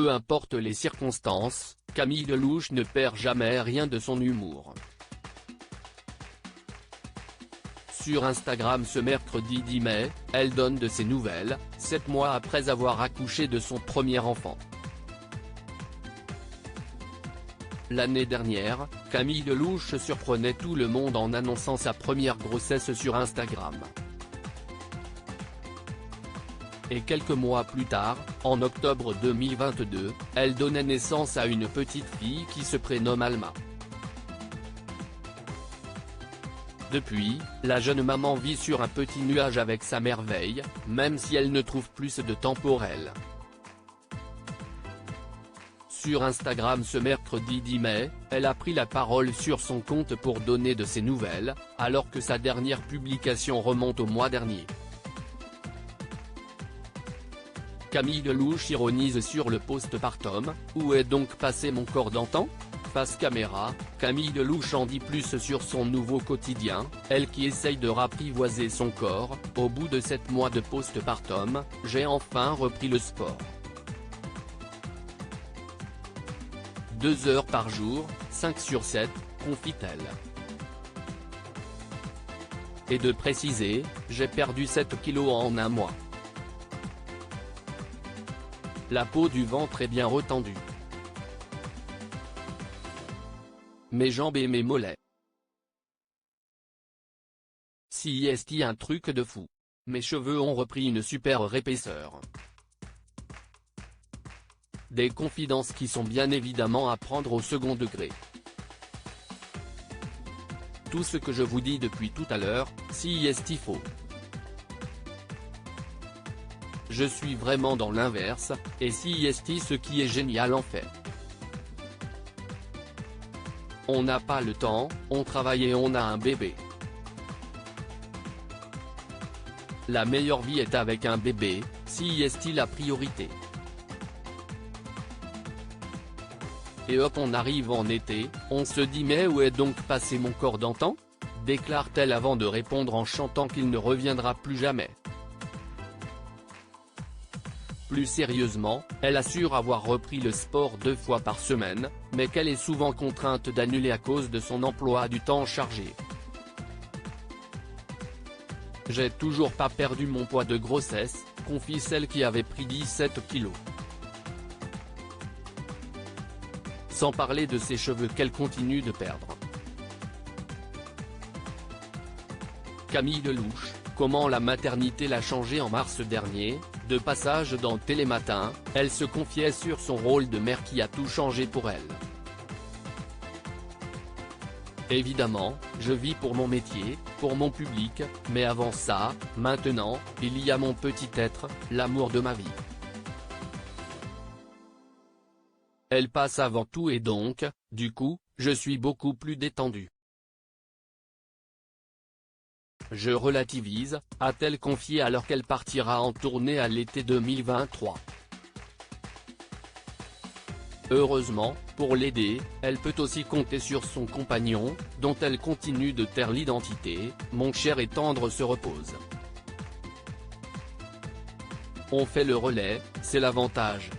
Peu importe les circonstances, Camille Lelouch ne perd jamais rien de son humour. Sur Instagram ce mercredi 10 mai, elle donne de ses nouvelles, 7 mois après avoir accouché de son premier enfant. L'année dernière, Camille Lelouch surprenait tout le monde en annonçant sa première grossesse sur Instagram. Et quelques mois plus tard, en octobre 2022, elle donnait naissance à une petite fille qui se prénomme Alma. Depuis, la jeune maman vit sur un petit nuage avec sa merveille, même si elle ne trouve plus de temps pour elle. Sur Instagram ce mercredi 10 mai, elle a pris la parole sur son compte pour donner de ses nouvelles, alors que sa dernière publication remonte au mois dernier. Camille Lelouch ironise sur le postpartum, où est donc passé mon corps d'antan ? Face caméra, Camille Lelouch en dit plus sur son nouveau quotidien, elle qui essaye de rapprivoiser son corps. Au bout de 7 mois de postpartum, j'ai enfin repris le sport. 2 heures par jour, 5 sur 7, confie-t-elle. Et de préciser, j'ai perdu 7 kilos en un mois. La peau du ventre est bien retendue. Mes jambes et mes mollets. Si est un truc de fou. Mes cheveux ont repris une super épaisseur. Des confidences qui sont bien évidemment à prendre au second degré. Tout ce que je vous dis depuis tout à l'heure, si est faux. Je suis vraiment dans l'inverse, et si est ce qui est génial en fait. On n'a pas le temps, on travaille et on a un bébé. La meilleure vie est avec un bébé, si est la priorité. Et hop on arrive en été, on se dit mais où est donc passé mon corps d'antan ? Déclare-t-elle avant de répondre en chantant qu'il ne reviendra plus jamais. Plus sérieusement, elle assure avoir repris le sport 2 fois par semaine, mais qu'elle est souvent contrainte d'annuler à cause de son emploi du temps chargé. J'ai toujours pas perdu mon poids de grossesse, confie celle qui avait pris 17 kilos. Sans parler de ses cheveux qu'elle continue de perdre. Camille Lelouch, comment la maternité l'a changée en mars dernier. De passage dans Télématin, elle se confiait sur son rôle de mère qui a tout changé pour elle. Évidemment, je vis pour mon métier, pour mon public, mais avant ça, maintenant, il y a mon petit être, l'amour de ma vie. Elle passe avant tout et donc, du coup, je suis beaucoup plus détendue. Je relativise, a-t-elle confié alors qu'elle partira en tournée à l'été 2023. Heureusement, pour l'aider, elle peut aussi compter sur son compagnon, dont elle continue de taire l'identité. Mon cher et tendre se repose. On fait le relais, c'est l'avantage.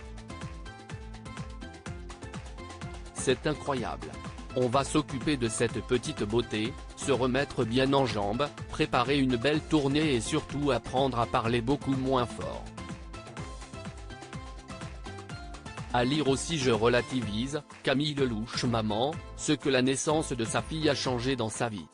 C'est incroyable. On va s'occuper de cette petite beauté, se remettre bien en jambes, préparer une belle tournée et surtout apprendre à parler beaucoup moins fort. À lire aussi je relativise, Camille Lelouch maman, ce que la naissance de sa fille a changé dans sa vie.